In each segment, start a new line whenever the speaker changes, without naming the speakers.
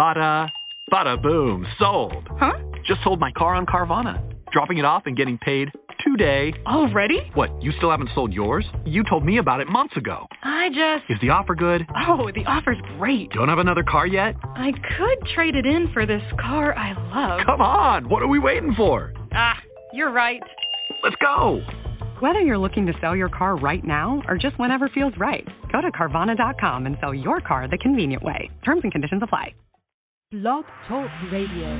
Bada, bada boom, sold.
Huh?
Just sold my car on Carvana. Dropping it off and getting paid today.
Already?
What, you still haven't sold yours? You told me about it months ago.
Is
the offer good?
Oh, the offer's great.
Don't have another car yet?
I could trade it in for this car I love.
Come on, what are we waiting for?
You're right.
Let's go.
Whether you're looking to sell your car right now or just whenever feels right, go to Carvana.com and sell your car the convenient way. Terms and conditions apply.
Blog Talk Radio.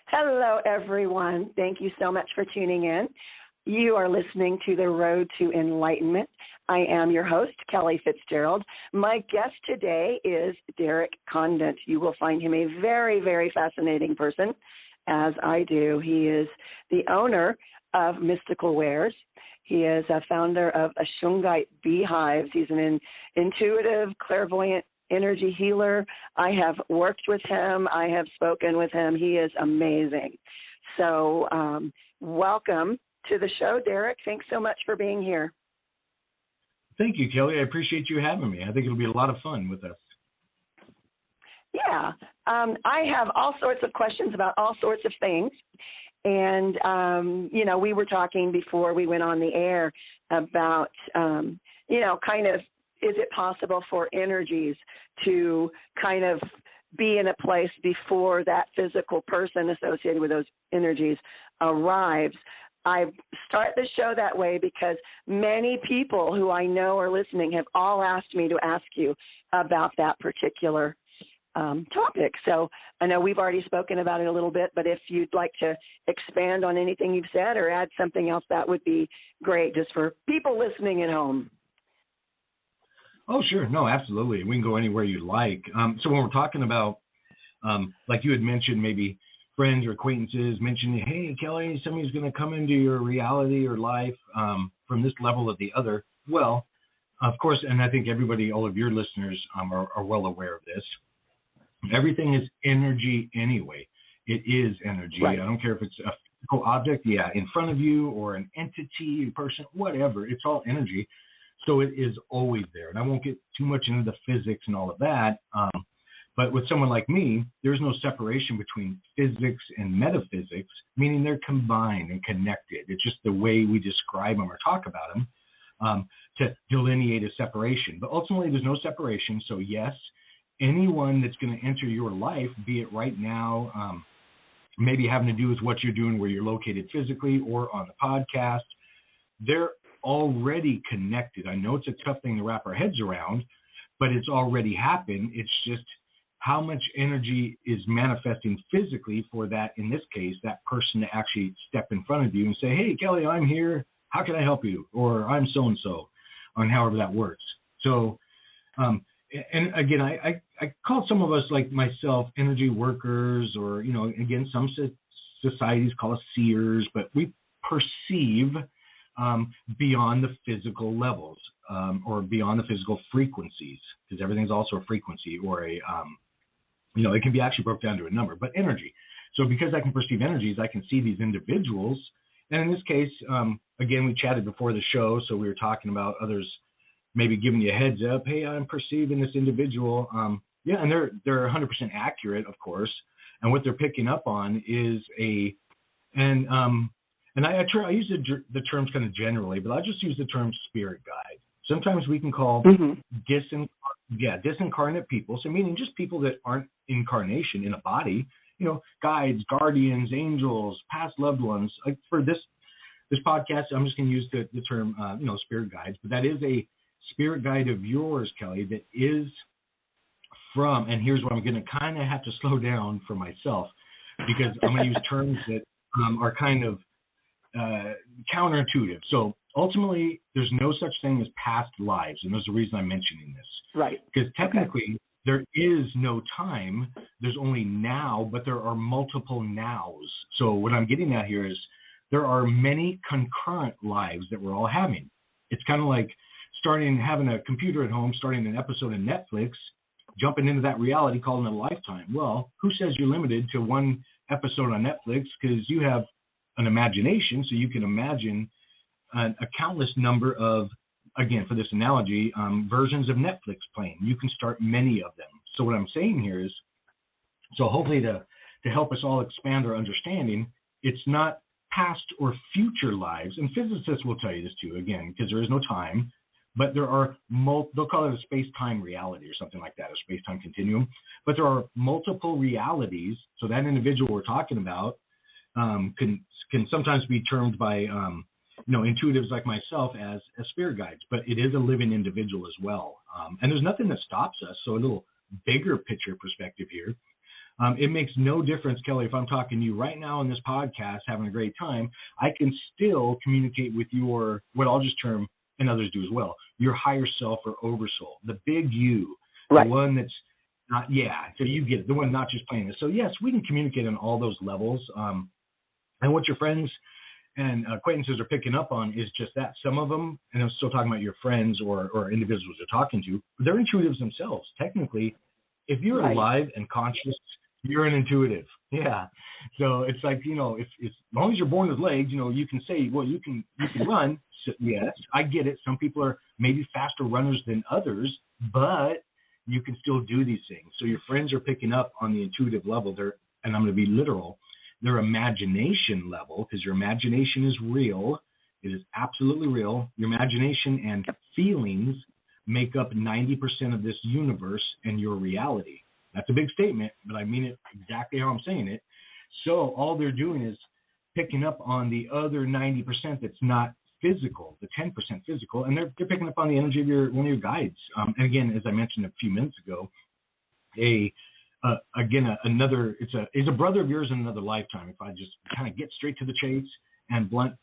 Hello, everyone. Thank you so much for tuning in. You are listening to The Road to Enlightenment. I am your host, Kelly Fitzgerald. My guest today is Derek Condit. You will find him a very, very fascinating person, as I do. He is the owner of Mystical Wares. He is a founder of a Shungite Beehives. He's an intuitive, clairvoyant energy healer. I have worked with him. I have spoken with him. He is amazing. So welcome to the show, Derek. Thanks so much for being here.
Thank you, Kelly. I appreciate you having me. I think it'll be a lot of fun with us.
Yeah. I have all sorts of questions about all sorts of things. And, we were talking before we went on the air about, kind of, is it possible for energies to kind of be in a place before that physical person associated with those energies arrives? I start the show that way because many people who I know are listening have all asked me to ask you about that particular topic. So I know we've already spoken about it a little bit, but if you'd like to expand on anything you've said or add something else, that would be great just for people listening at home.
Oh, sure. No, absolutely. We can go anywhere you like. So when we're talking about, like you had mentioned, maybe friends or acquaintances mentioning, hey, Kelly, somebody's going to come into your reality or life from this level or the other. Well, of course, and I think everybody, all of your listeners are well aware of this. Everything is energy anyway. It is energy.
Right.
I don't care if it's a physical object, in front of you or an entity, a person, whatever. It's all energy. So it is always there. And I won't get too much into the physics and all of that. But with someone like me, there's no separation between physics and metaphysics, meaning they're combined and connected. It's just the way we describe them or talk about them to delineate a separation. But ultimately, there's no separation. So yes, anyone that's going to enter your life, be it right now, maybe having to do with what you're doing, where you're located physically or on the podcast, they're already connected. I know it's a tough thing to wrap our heads around, but it's already happened. It's just how much energy is manifesting physically for that, in this case, that person to actually step in front of you and say, hey, Kelly, I'm here. How can I help you? Or I'm so-and-so, or however that works. So, and again, I call some of us, like myself, energy workers, or, again, some societies call us seers, but we perceive beyond the physical levels or beyond the physical frequencies, because everything's also a frequency or a, it can be actually broke down to a number, but energy. So because I can perceive energies, I can see these individuals. And in this case, again, we chatted before the show, so we were talking about others maybe giving you a heads up, hey, I'm perceiving this individual. And they're 100% accurate, of course. And what they're picking up on is and I use the terms kind of generally, but I just use the term spirit guide. Sometimes we can call disincarnate people, so meaning just people that aren't incarnation in a body, guides, guardians, angels, past loved ones. Like for this podcast, I'm just going to use the term, spirit guides, but that is a spirit guide of yours, Kelly, that is from, and here's where I'm going to kind of have to slow down for myself, because I'm going to use terms that are kind of counterintuitive. So ultimately, there's no such thing as past lives, and there's a reason I'm mentioning this.
Right.
Because technically, there is no time. There's only now, but there are multiple nows. So what I'm getting at here is there are many concurrent lives that we're all having. It's kind of like having a computer at home, starting an episode of Netflix, jumping into that reality, calling it a lifetime. Well, who says you're limited to one episode on Netflix? Because you have an imagination, so you can imagine a countless number of again, for this analogy, versions of Netflix playing. You can start many of them. So what I'm saying here is, so hopefully to help us all expand our understanding, it's not past or future lives. And physicists will tell you this too, again, because there is no time, but there are, they'll call it a space-time reality or something like that, a space-time continuum. But there are multiple realities. So that individual we're talking about can sometimes be termed by, intuitives like myself as spirit guides, but it is a living individual as well. And there's nothing that stops us. So a little bigger picture perspective here. It makes no difference, Kelly, if I'm talking to you right now on this podcast, having a great time, I can still communicate with your, what I'll just term, and others do as well, your higher self or oversoul, the big you, right. The one that's not, so you get it, the one not just playing this. So yes, we can communicate on all those levels. And what your friends and acquaintances are picking up on is just that. Some of them, and I'm still talking about your friends or individuals you're talking to, they're intuitives themselves. Technically, if you're alive and conscious, you're an intuitive. Yeah. So it's like, if as long as you're born with legs, you can say, well, you can run. So, yes, I get it. Some people are maybe faster runners than others, but you can still do these things. So your friends are picking up on the intuitive level. And I'm going to be literal, their imagination level, because your imagination is real. It is absolutely real. Your imagination and feelings make up 90% of this universe and your reality. That's a big statement, but I mean it exactly how I'm saying it. So all they're doing is picking up on the other 90% that's not physical, the 10% physical, and they're picking up on the energy of one of your guides. And again, as I mentioned a few minutes ago, another is a brother of yours in another lifetime. If I just kind of get straight to the chase and blunt,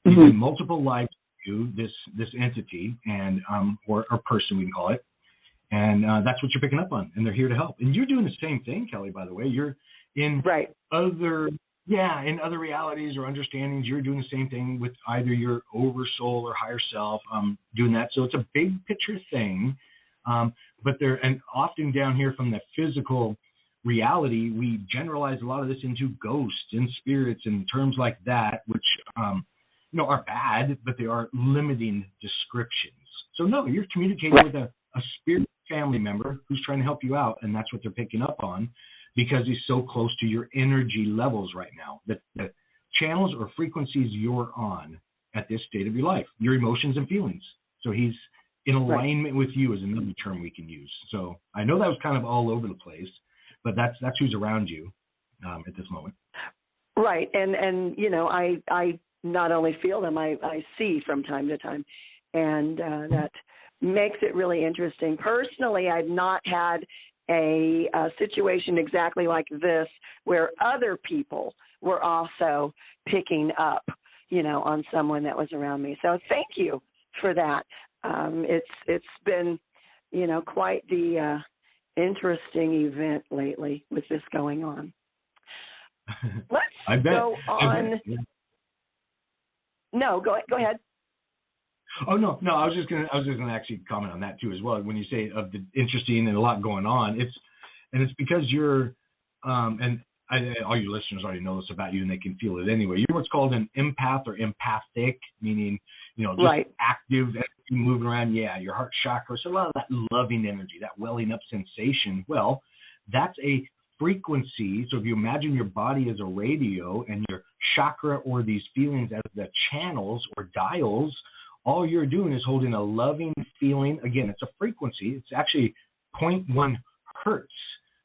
he's in multiple lives to this entity and or person, we can call it. And that's what you're picking up on, and they're here to help. And you're doing the same thing, Kelly, by the way. You're in in other realities or understandings. You're doing the same thing with either your oversoul or higher self, doing that. So it's a big picture thing. But and often down here from the physical reality, we generalize a lot of this into ghosts and spirits and terms like that, which are bad, but they are limiting descriptions. So no, you're communicating with a spirit family member who's trying to help you out, and that's what they're picking up on because he's so close to your energy levels right now, the channels or frequencies you're on at this state of your life, your emotions and feelings. So he's in alignment with you is another term we can use. So I know that was kind of all over the place, but that's who's around you at this moment.
Right. And I not only feel them, I see from time to time. And that makes it really interesting. Personally, I've not had a situation exactly like this where other people were also picking up, on someone that was around me. So thank you for that. It's been, quite the interesting event lately with this going on. Let's go on. No, go ahead.
Oh no! I was just gonna actually comment on that too as well. When you say of the interesting and a lot going on, it's because you're, and all your listeners already know this about you, and they can feel it anyway. You're what's called an empath or empathic, meaning just active energy moving around. Yeah, your heart chakra. So a lot of that loving energy, that welling up sensation. Well, that's a frequency. So if you imagine your body as a radio and your chakra or these feelings as the channels or dials. All you're doing is holding a loving feeling. Again, it's a frequency. It's actually 0.1 hertz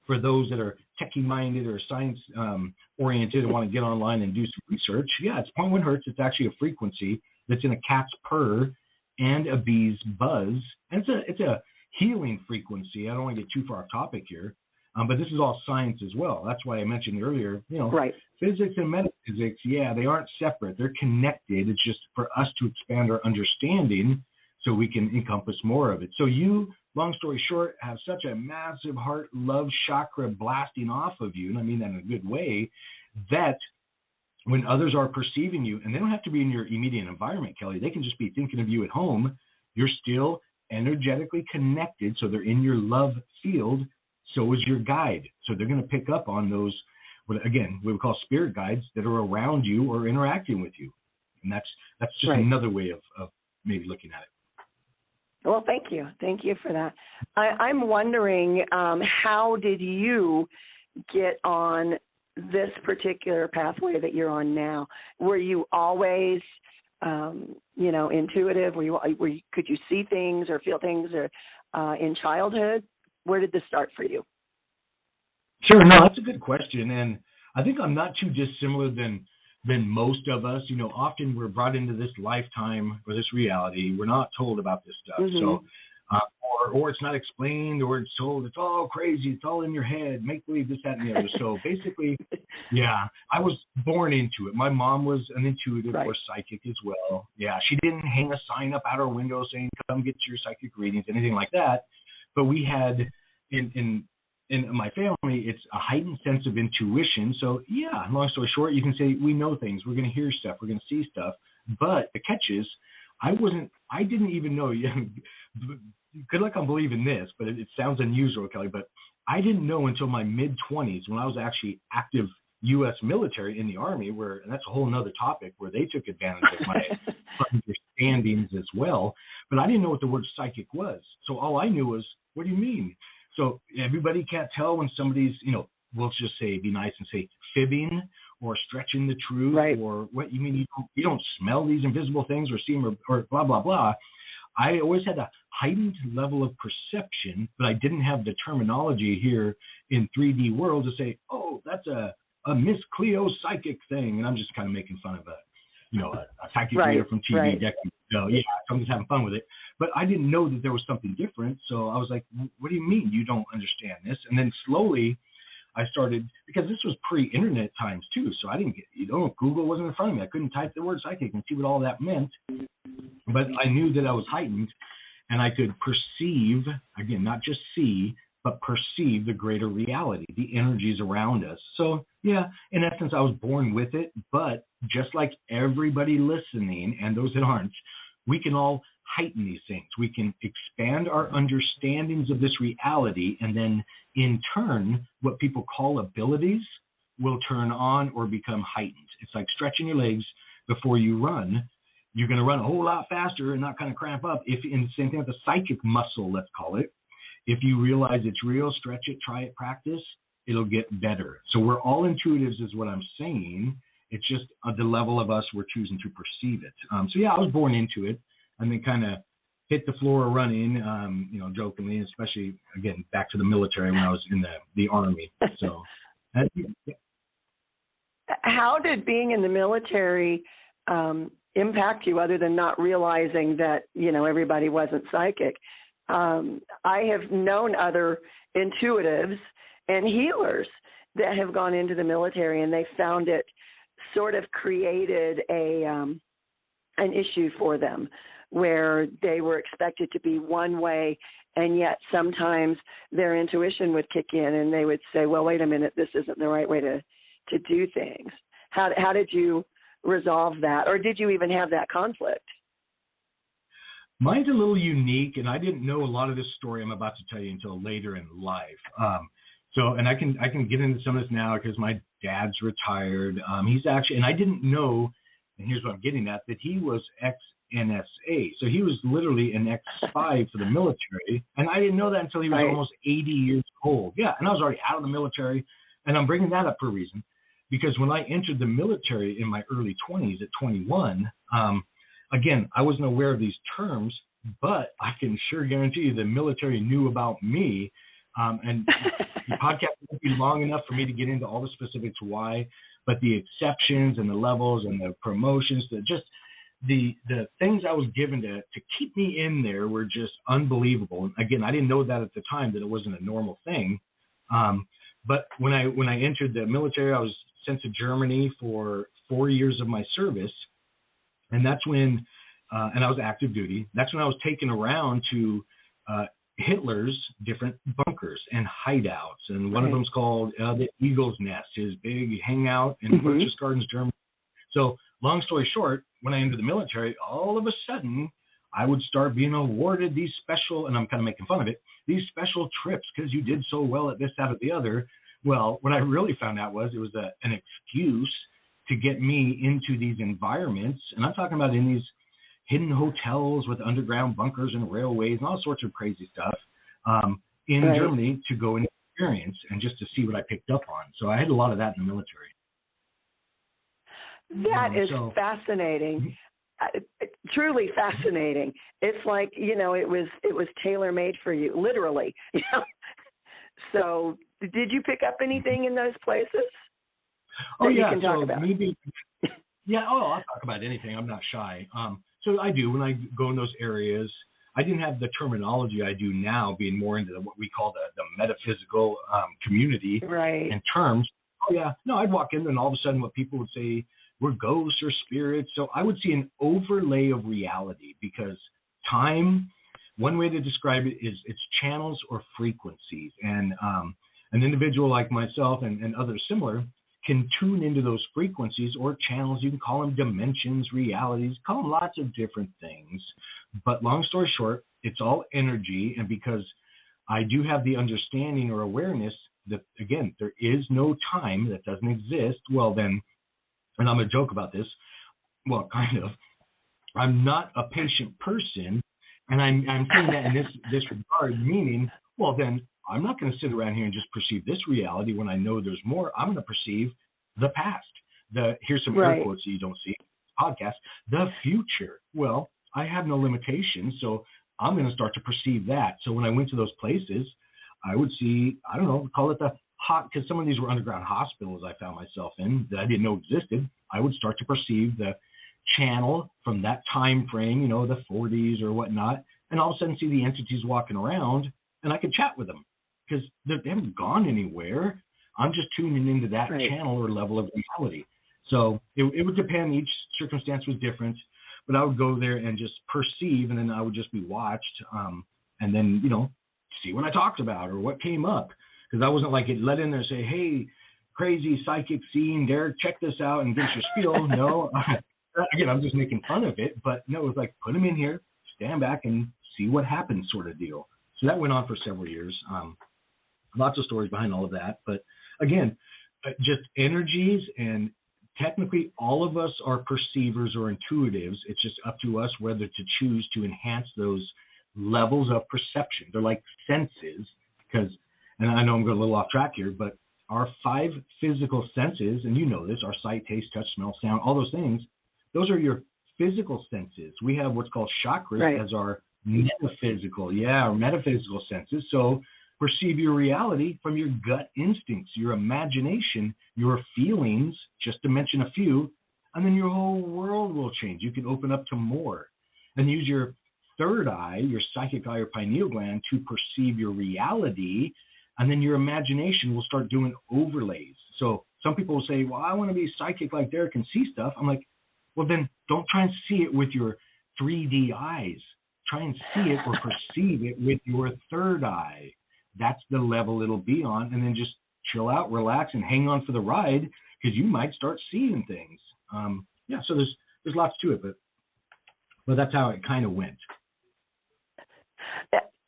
for those that are techie-minded or science-oriented and want to get online and do some research. Yeah, it's 0.1 hertz. It's actually a frequency that's in a cat's purr and a bee's buzz. And it's a healing frequency. I don't want to get too far off topic here, but this is all science as well. That's why I mentioned earlier, physics and metaphysics, they aren't separate. They're connected. It's just for us to expand our understanding so we can encompass more of it. So you, long story short, have such a massive heart love chakra blasting off of you, and I mean that in a good way, that when others are perceiving you, and they don't have to be in your immediate environment, Kelly, they can just be thinking of you at home, you're still energetically connected, so they're in your love field, so is your guide. So they're going to pick up on those, again, we would call spirit guides that are around you or interacting with you. And that's just another way of maybe looking at it.
Well, thank you. Thank you for that. I'm wondering, how did you get on this particular pathway that you're on now? Were you always, intuitive? Could you see things or feel things or in childhood? Where did this start for you?
Sure. No, that's a good question. And I think I'm not too dissimilar than most of us. Often we're brought into this lifetime or this reality. We're not told about this stuff.
Mm-hmm.
So, or it's not explained, or it's told it's all crazy. It's all in your head. Make believe this, that, and the other. So basically, yeah, I was born into it. My mom was an intuitive or psychic as well. Yeah, she didn't hang a sign up out her window saying, come get your psychic readings, anything like that. But we had in my family, it's a heightened sense of intuition. So, yeah, long story short, you can say we know things. We're going to hear stuff. We're going to see stuff. But the catch is, I didn't even know. Good luck on believing this, but it sounds unusual, Kelly. But I didn't know until my mid-20s when I was actually active U.S. military in the Army, and that's a whole nother topic where they took advantage of my understandings as well. But I didn't know what the word psychic was. So all I knew was, what do you mean? So everybody can't tell when somebody's, we'll just say, be nice and say fibbing or stretching the truth, or what you mean you don't smell these invisible things or see them or blah, blah, blah. I always had a heightened level of perception, but I didn't have the terminology here in 3D world to say, oh, that's a Miss Cleo psychic thing. And I'm just kind of making fun of a psychic reader from TV. So yeah, I'm just having fun with it. But I didn't know that there was something different. So I was like, what do you mean you don't understand this? And then slowly I started, because this was pre-internet times too. So I didn't get, Google wasn't in front of me. I couldn't type the word psychic and see what all that meant. But I knew that I was heightened and I could perceive, again, not just see, but perceive the greater reality, the energies around us. So yeah, in essence, I was born with it. But just like everybody listening and those that aren't, we can all heighten these things. We can expand our understandings of this reality, and then in turn, what people call abilities will turn on or become heightened. It's like stretching your legs before you run. You're going to run a whole lot faster and not kind of cramp up. If in the same thing with the psychic muscle, let's call it, if you realize it's real, stretch it, try it, practice, it'll get better. So we're all intuitives is what I'm saying. It's just the level of us we're choosing to perceive it. So yeah, I was born into it and then kind of hit the floor running, jokingly, especially, again, back to the military when I was in the Army. So
how did being in the military impact you other than not realizing that, everybody wasn't psychic? I have known other intuitives and healers that have gone into the military, and they found it sort of created an issue for them where they were expected to be one way, and yet sometimes their intuition would kick in and they would say, well, wait a minute, this isn't the right way to do things. How did you resolve that, or did you even have that conflict?
Mine's a little unique, and I didn't know a lot of this story I'm about to tell you until later in life. And I can get into some of this now because my dad's retired. He's actually, and I didn't know, and here's what I'm getting at, that he was ex-NSA. So he was literally an ex-spy for the military, and I didn't know that until he was almost 80 years old. Yeah, and I was already out of the military, and I'm bringing that up for a reason, because when I entered the military in my early 20s at 21, again, I wasn't aware of these terms, but I can sure guarantee you the military knew about me. And the podcast won't be long enough for me to get into all the specifics why, but the exceptions and the levels and the promotions, the things I was given to keep me in there were just unbelievable. And again, I didn't know that at the time, that it wasn't a normal thing. But when I entered the military, I was sent to Germany for 4 years of my service. And that's when, and I was active duty, that's when I was taken around to Hitler's different bunkers and hideouts. And one of them's called the Eagle's Nest, his big hangout in Purchase Gardens, Germany. So long story short, when I entered the military, all of a sudden, I would start being awarded these special, and I'm kind of making fun of it, these special trips because you did so well at this, that, or the other. Well, what I really found out was it was an excuse to get me into these environments. And I'm talking about in these hidden hotels with underground bunkers and railways and all sorts of crazy stuff in Germany to go and experience and just to see what I picked up on. So I had a lot of that in the military.
That is fascinating. Truly fascinating. It's like, you know, it was tailor made for you, literally. So did you pick up anything in those places that you can talk about?
Maybe, I'll talk about anything. I'm not shy. So I do when I go in those areas. I didn't have the terminology I do now, being more into what we call the metaphysical community in terms. I'd walk in and all of a sudden what people would say were ghosts or spirits. So I would see an overlay of reality because time, one way to describe it is it's channels or frequencies. And an individual like myself and others similar can tune into those frequencies or channels. You can call them dimensions, realities, call them lots of different things. But long story short, it's all energy. And because I do have the understanding or awareness that, again, there is no time that doesn't exist, well then, and I'm going to joke about this, well, kind of, I'm not a patient person. And I'm saying that in this regard, meaning, well, then I'm not going to sit around here and just perceive this reality when I know there's more. I'm going to perceive the past. Here's some air quotes that you don't see in the podcast. The future. Well, I have no limitations, so I'm going to start to perceive that. So when I went to those places, I would see, I don't know, call it because some of these were underground hospitals I found myself in that I didn't know existed. I would start to perceive the channel from that time frame, you know, the 40s or whatnot, and all of a sudden see the entities walking around, and I could chat with them because they haven't gone anywhere. I'm just tuning into that channel or level of reality. So it would depend. Each circumstance was different, but I would go there and just perceive, and then I would just be watched, and then, you know, see what I talked about or what came up. Because I wasn't like it let in there and say, hey, crazy psychic scene, Derek, check this out and get your spiel. No, again, I'm just making fun of it. But no, it was like, put them in here, stand back and see what happens sort of deal. So that went on for several years. Lots of stories behind all of that. But again, just energies, and technically all of us are perceivers or intuitives. It's just up to us whether to choose to enhance those levels of perception. They're like senses because, and I know I'm going a little off track here, but our 5 physical senses, and you know this, our sight, taste, touch, smell, sound, all those things, those are your physical senses. We have what's called chakras as our metaphysical, our metaphysical senses. So perceive your reality from your gut instincts, your imagination, your feelings, just to mention a few, and then your whole world will change. You can open up to more and use your third eye, your psychic eye or pineal gland, to perceive your reality, and then your imagination will start doing overlays. So some people will say, well, I want to be psychic like Derek and see stuff. I'm like, well, then don't try and see it with your 3D eyes. Try and see it or perceive it with your third eye. That's the level it'll be on, and then just chill out, relax, and hang on for the ride because you might start seeing things. So there's lots to it, but that's how it kind of went.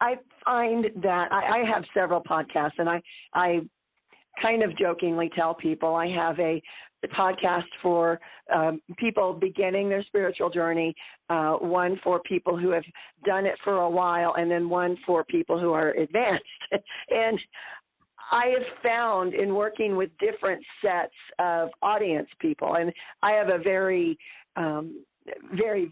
I find that I have several podcasts, and I kind of jokingly tell people I have a podcast for people beginning their spiritual journey, one for people who have done it for a while, and then one for people who are advanced. And I have found in working with different sets of audience people, and I have a very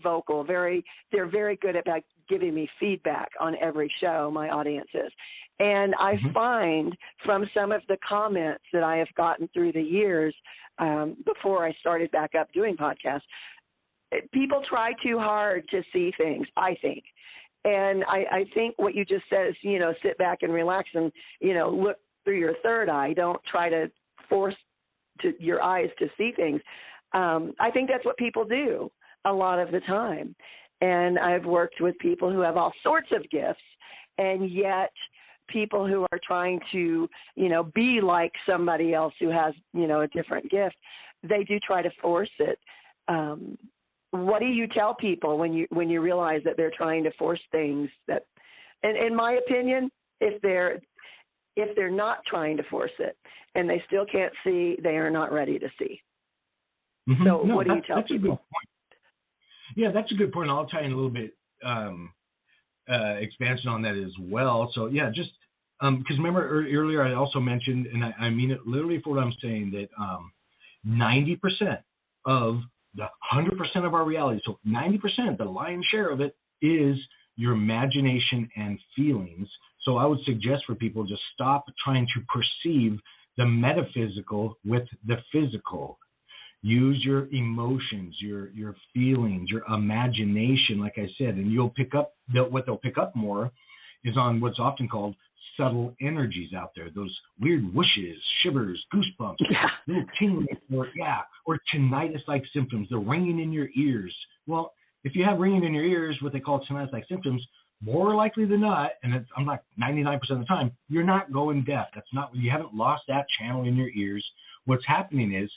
vocal, they're very good about giving me feedback on every show, my audience is. And I find from some of the comments that I have gotten through the years before I started back up doing podcasts, people try too hard to see things, I think. And I think what you just said is, you know, sit back and relax and, you know, look through your third eye. Don't try to force your eyes to see things. I think that's what people do a lot of the time. And I've worked with people who have all sorts of gifts, and yet people who are trying to, you know, be like somebody else who has, you know, a different gift, they do try to force it. What do you tell people when you realize that they're trying to force things that, and in my opinion, if they're not trying to force it and they still can't see, they are not ready to see. So what do you tell people?
Yeah, that's a good point. I'll tie in a little bit expansion on that as well. So yeah, just because remember earlier I also mentioned, and I mean it literally for what I'm saying, that 90% of the 100% of our reality, so 90%, the lion's share of it is your imagination and feelings. So I would suggest for people just stop trying to perceive the metaphysical with the physical. Use your emotions, your feelings, your imagination, like I said, and you'll pick up, what they'll pick up more is on what's often called subtle energies out there, those weird whooshes, shivers, goosebumps, little tingling, or tinnitus-like symptoms, the ringing in your ears. Well, if you have ringing in your ears, what they call tinnitus-like symptoms, more likely than not, and I'm like 99% of the time, you're not going deaf. That's not, you haven't lost that channel in your ears. What's happening is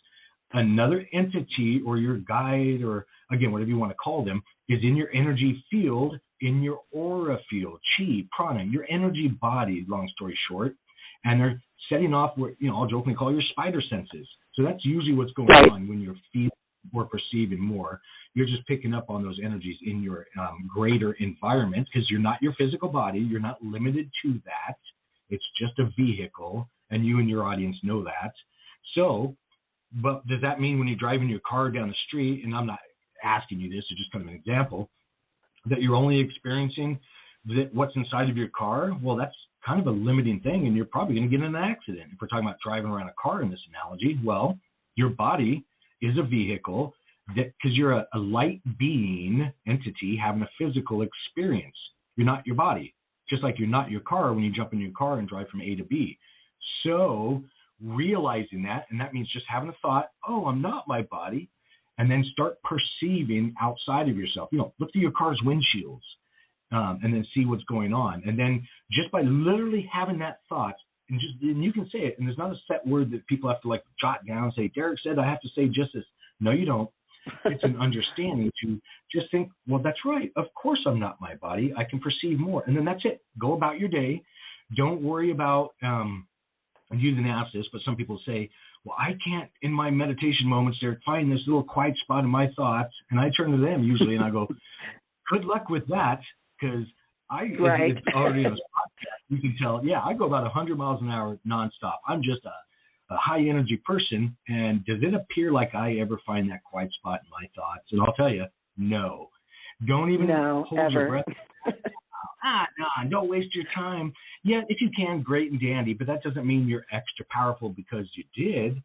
another entity or your guide, or again, whatever you want to call them, is in your energy field, in your aura field, chi, prana, your energy body, long story short, and they're setting off what, I'll jokingly call your spider senses. So that's usually what's going on when you're feeling or perceiving more. You're just picking up on those energies in your greater environment, because you're not your physical body. You're not limited to that. It's just a vehicle, and you and your audience know that. So, but does that mean when you're driving your car down the street, and I'm not asking you this, it's just kind of an example, that you're only experiencing what's inside of your car? Well, that's kind of a limiting thing, and you're probably going to get in an accident. If we're talking about driving around a car in this analogy, well, your body is a vehicle, that because you're a light being entity having a physical experience. You're not your body, just like you're not your car when you jump in your car and drive from A to B. So realizing that, and that means just having a thought, oh, I'm not my body, and then start perceiving outside of yourself. Look through your car's windshields, and then see what's going on. And then just by literally having that thought, and you can say it, and there's not a set word that people have to like jot down and say, Derek said I have to say just this. No, you don't. It's an understanding to just think, well, that's right. Of course I'm not my body. I can perceive more. And then that's it. Go about your day. Don't worry about, you didn't ask this, but some people say, well, I can't, in my meditation moments, they're find this little quiet spot in my thoughts. And I turn to them usually and I go, good luck with that, because it's already on this podcast. You can tell, I go about 100 miles an hour nonstop. I'm just a high energy person. And does it appear like I ever find that quiet spot in my thoughts? And I'll tell you, no. Don't even hold your breath. No, don't waste your time. Yeah, if you can, great and dandy, but that doesn't mean you're extra powerful because you did.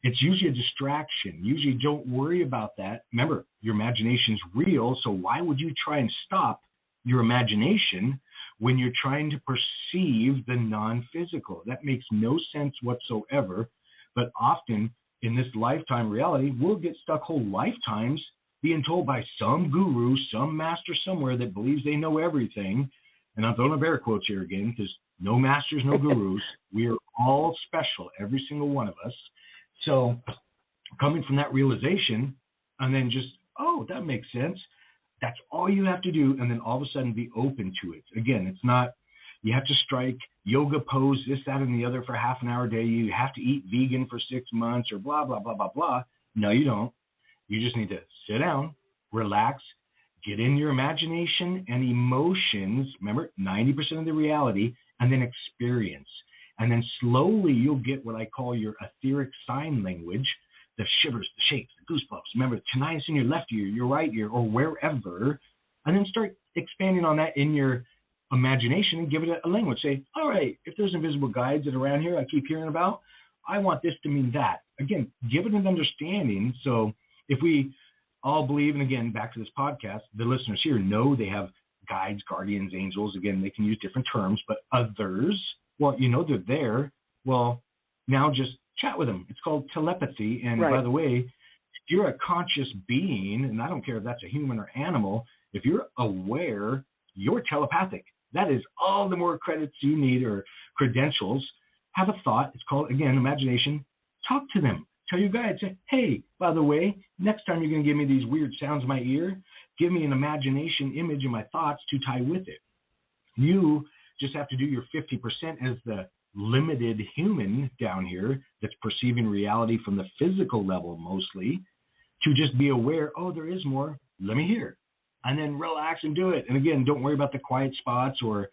It's usually a distraction. Usually don't worry about that. Remember, your imagination's real, so why would you try and stop your imagination when you're trying to perceive the non-physical? That makes no sense whatsoever, but often in this lifetime reality, we'll get stuck whole lifetimes being told by some guru, some master somewhere that believes they know everything. And I'm throwing up air quotes here again, because no masters, no gurus. We are all special, every single one of us. So coming from that realization, and then just, oh, that makes sense. That's all you have to do. And then all of a sudden be open to it. Again, it's not, you have to strike yoga pose, this, that, and the other for half an hour a day. You have to eat vegan for 6 months or blah, blah, blah, blah, blah. No, you don't. You just need to sit down, relax, get in your imagination and emotions. Remember, 90% of the reality, and then experience. And then slowly you'll get what I call your etheric sign language, the shivers, the shakes, the goosebumps. Remember, tinnitus in your left ear, your right ear, or wherever. And then start expanding on that in your imagination and give it a language. Say, all right, if there's invisible guides that are around here I keep hearing about, I want this to mean that. Again, give it an understanding. So if we all believe, and again, back to this podcast, the listeners here know they have guides, guardians, angels. Again, they can use different terms, but others, well, they're there. Well, now just chat with them. It's called telepathy. And by the way, if you're a conscious being, and I don't care if that's a human or animal, if you're aware, you're telepathic. That is all the more credits you need, or credentials. Have a thought. It's called, again, imagination. Talk to them. Tell your guide, say, hey, by the way, next time you're going to give me these weird sounds in my ear, give me an imagination image in my thoughts to tie with it. You just have to do your 50% as the limited human down here that's perceiving reality from the physical level mostly, to just be aware, oh, there is more. let me hear. And then relax and do it. And again, don't worry about the quiet spots or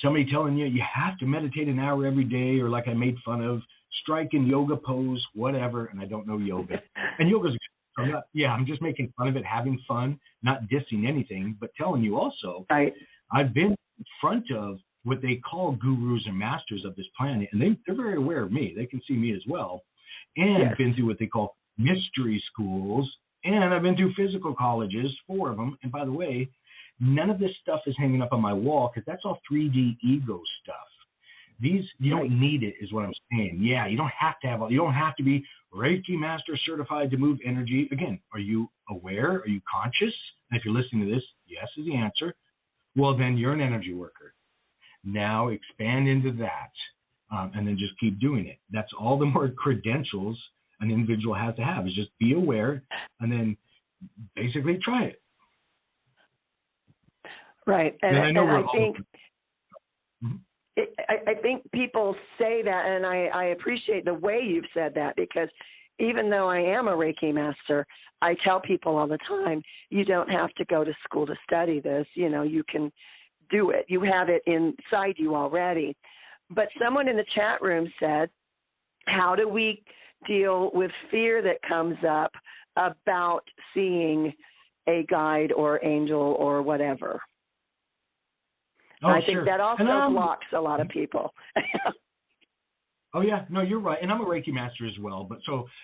somebody telling you you have to meditate an hour every day, or like I made fun of, strike in yoga pose, whatever. And I don't know yoga. And yoga's, I'm just making fun of it, having fun, not dissing anything, but telling you also,
right.
I've been in front of what they call gurus and masters of this planet, and they're very aware of me. They can see me as well. And
Yes.
been through what they call mystery schools, and I've been through physical colleges, 4 of them. And by the way, none of this stuff is hanging up on my wall because that's all 3D ego stuff. You don't need it, is what I'm saying. Yeah, you don't have to have. You don't have to be Reiki Master certified to move energy. Again, are you aware? Are you conscious? And if you're listening to this, yes is the answer. Well, then you're an energy worker. Now expand into that, and then just keep doing it. That's all the more credentials an individual has to have, is just be aware and then basically try it.
Right. And I think
Mm-hmm.
I think people say that, and I appreciate the way you've said that, because even though I am a Reiki master, I tell people all the time, you don't have to go to school to study this. You can do it. You have it inside you already. But someone in the chat room said, how do we deal with fear that comes up about seeing a guide or angel or whatever? I think that also blocks a lot of people.
Oh, yeah. No, you're right. And I'm a Reiki master as well.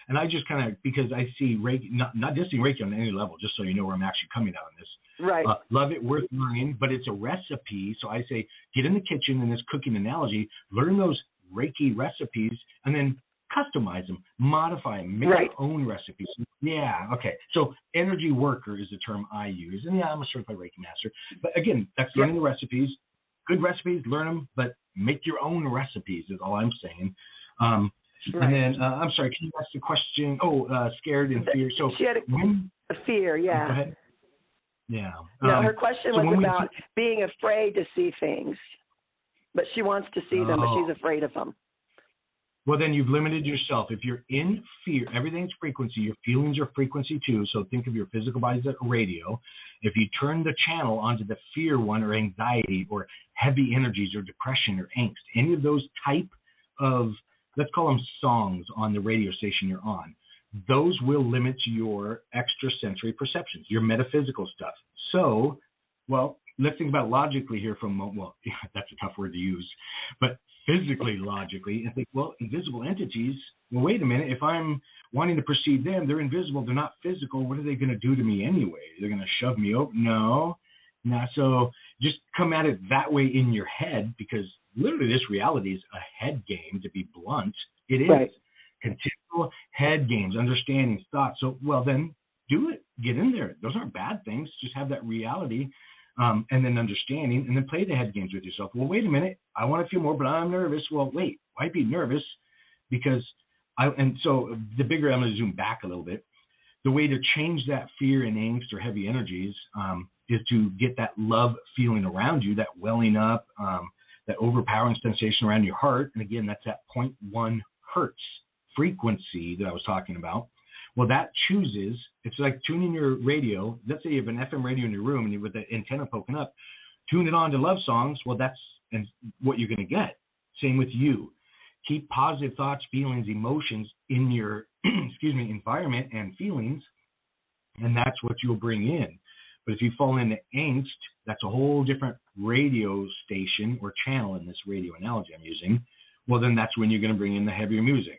And I just kind of, because I see Reiki, not dissing Reiki on any level, just so you know where I'm actually coming out on this.
Right.
Love it, worth learning, but it's a recipe. So I say, get in the kitchen in this cooking analogy, learn those Reiki recipes, and then customize them, modify them, make your own recipes. Yeah, okay. So energy worker is the term I use. And yeah, I'm a certified Reiki master. But again, that's learning the recipes. Good recipes, learn them, but make your own recipes is all I'm saying. And then, I'm sorry, can you ask the question? Scared and fear. So
she had a fear, yeah.
Go ahead. Yeah.
No, her question was about being afraid to see things. But she wants to see them, but she's afraid of them.
Well, then you've limited yourself. If you're in fear, everything's frequency. Your feelings are frequency too. So think of your physical body as a radio. If you turn the channel onto the fear one, or anxiety or heavy energies or depression or angst, any of those type of, let's call them songs on the radio station you're on, those will limit your extrasensory perceptions, your metaphysical stuff. So, well, let's think about logically here for a moment. Well, that's a tough word to use, but physically, logically, and think, well, invisible entities, well, wait a minute, if I'm wanting to perceive them, they're invisible, they're not physical, what are they going to do to me anyway? They're going to shove me over? No. So just come at it that way in your head, because literally this reality is a head game, to be blunt. It is. Right. Continual head games, understanding, thoughts. So, well, then do it. Get in there. Those aren't bad things. Just have that reality. And then understanding, and then play the head games with yourself. Well, wait a minute, I want to feel more, but I'm nervous. Well, wait, why be nervous? Because so the bigger, I'm going to zoom back a little bit. The way to change that fear and angst or heavy energies is to get that love feeling around you, that welling up, that overpowering sensation around your heart. And again, that's that 0.1 hertz frequency that I was talking about. Well, that chooses, it's like tuning your radio. Let's say you have an FM radio in your room and you with the antenna poking up, tune it on to love songs. Well, that's what you're going to get. Same with you. Keep positive thoughts, feelings, emotions in your, environment and feelings, and that's what you'll bring in. But if you fall into angst, that's a whole different radio station or channel in this radio analogy I'm using. Well, then that's when you're going to bring in the heavier music,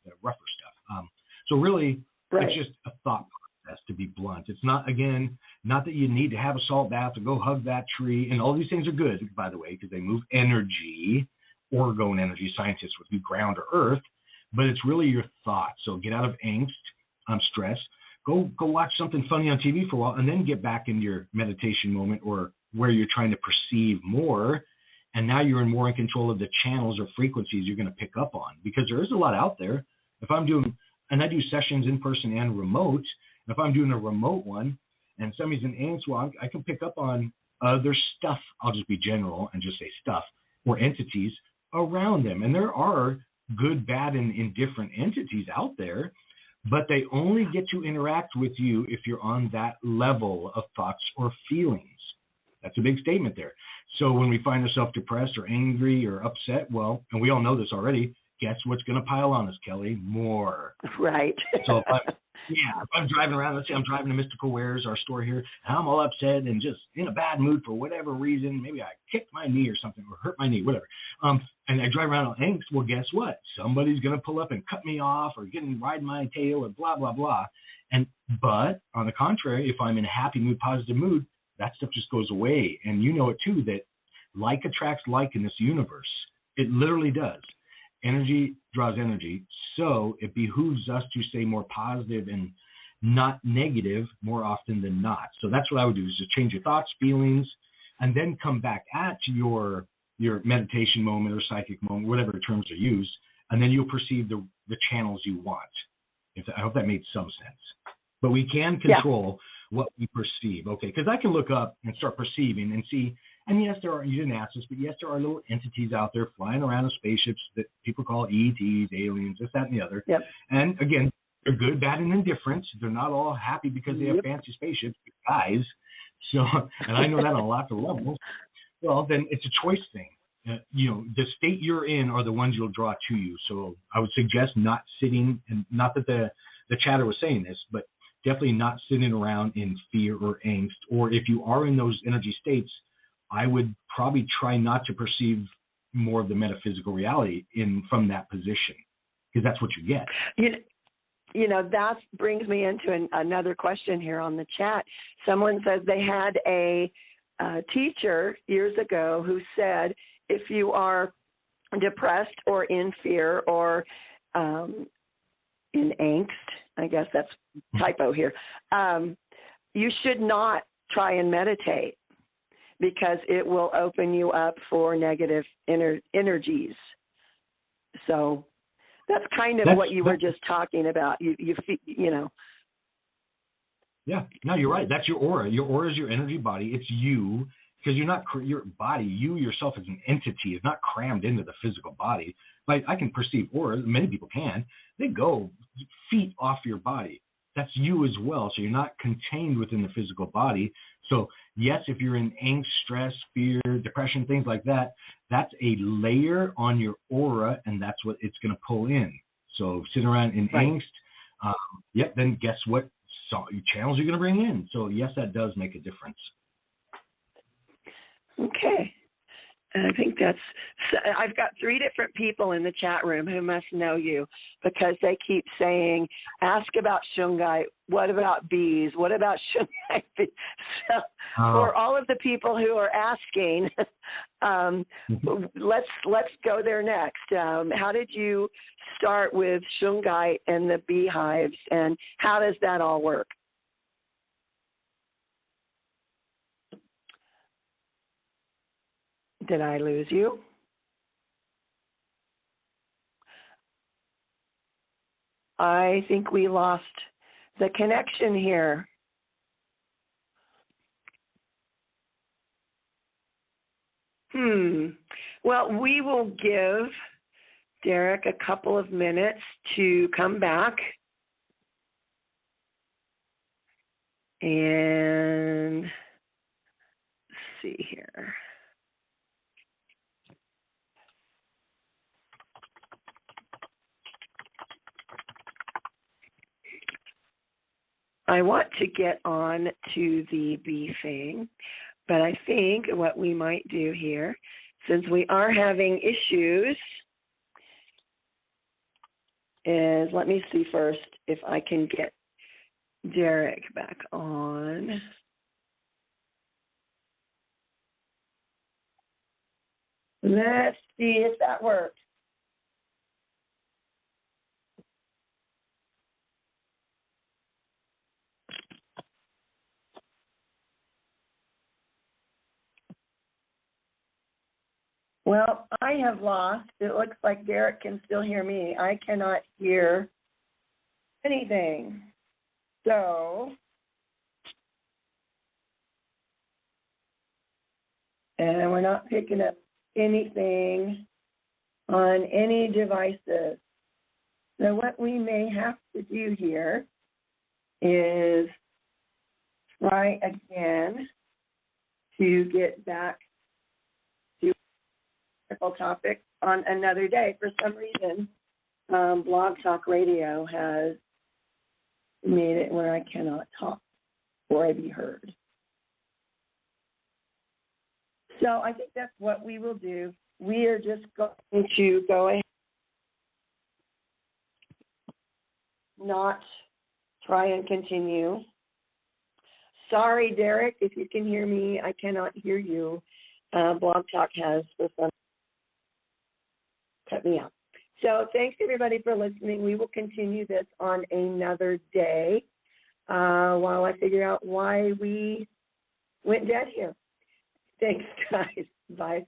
the rougher stuff. So really, it's just a thought process, to be blunt. It's not, again, not that you need to have a salt bath or go hug that tree. And all these things are good, by the way, because they move energy, orgone energy. Scientists would do ground or earth. But it's really your thoughts. So get out of angst, stress. Go watch something funny on TV for a while, and then get back into your meditation moment or where you're trying to perceive more. And now you're more in control of the channels or frequencies you're going to pick up on, because there is a lot out there. If I'm doing, and I do sessions in person and remote, and if I'm doing a remote one and somebody's in angst, well, I can pick up on other stuff. I'll just be general and just say stuff or entities around them. And there are good, bad, and indifferent entities out there. but they only get to interact with you if you're on that level of thoughts or feelings. That's a big statement there. So when we find ourselves depressed or angry or upset, well, and we all know this already, guess what's going to pile on us, Kelly? More.
Right.
So if I'm driving around, let's say I'm driving to Mystical Wares, our store here, and I'm all upset and just in a bad mood for whatever reason. Maybe I kicked my knee or something or hurt my knee, whatever. And I drive around on angst. Well, guess what? Somebody's going to pull up and cut me off or ride my tail or blah, blah, blah. But on the contrary, if I'm in a happy mood, positive mood, that stuff just goes away. And you know it too, that like attracts like in this universe. It literally does. Energy draws energy. So it behooves us to stay more positive and not negative more often than not. So that's what I would do, is just change your thoughts, feelings, and then come back at your meditation moment or psychic moment, whatever terms are used, and then you'll perceive the channels you want. I hope that made some sense. But we can control what we perceive, okay? Because I can look up and start perceiving and see, and yes, you didn't ask this, but yes, there are little entities out there flying around in spaceships that people call ETs, aliens, this, that, and the other.
Yep.
And again, they're good, bad, and indifferent. They're not all happy because they have fancy spaceships, guys. So, and I know that on lots of levels. Well, then it's a choice thing. The state you're in are the ones you'll draw to you. So I would suggest not sitting, and not that the chatter was saying this, but definitely not sitting around in fear or angst. Or if you are in those energy states, I would probably try not to perceive more of the metaphysical reality from that position, because that's what you get.
That brings me into another question here on the chat. Someone says they had a teacher years ago who said, if you are depressed or in fear or in angst, I guess that's typo here, you should not try and meditate, because it will open you up for negative energies. So that's kind of what you were just talking about. You know.
Yeah, no, you're right. That's your aura. Your aura is your energy body. It's you, because you're not your body. You yourself as an entity is not crammed into the physical body. Like, I can perceive aura. Many people can. They go feet off your body. That's you as well. So you're not contained within the physical body. So yes, if you're in angst, stress, fear, depression, things like that, that's a layer on your aura, and that's what it's going to pull in. So sitting around in angst, then guess what? Channels you're going to bring in. So yes, that does make a difference.
Okay. And I think I've got 3 different people in the chat room who must know you, because they keep saying, ask about Shungite. What about bees? What about Shungite bees? So for all of the people who are asking, let's go there next. How did you start with Shungite and the beehives, and how does that all work? Did I lose you? I think we lost the connection here. Well, we will give Derek a couple of minutes to come back. And let's see here. I want to get on to the bee thing, but I think what we might do here, since we are having issues, is let me see first if I can get Derek back on. Let's see if that works. Well, I have lost. It looks like Derek can still hear me. I cannot hear anything. So, and we're not picking up anything on any devices. So what we may have to do here is try again to get back to a topic on another day. For some reason, Blog Talk Radio has made it where I cannot talk or be heard. So I think that's what we will do. We are just going to go ahead, not try and continue. Sorry, Derek, if you can hear me, I cannot hear you. Blog Talk has for some cut me out. So thanks everybody for listening. We will continue this on another day while I figure out why we went dead here. Thanks, guys. Bye.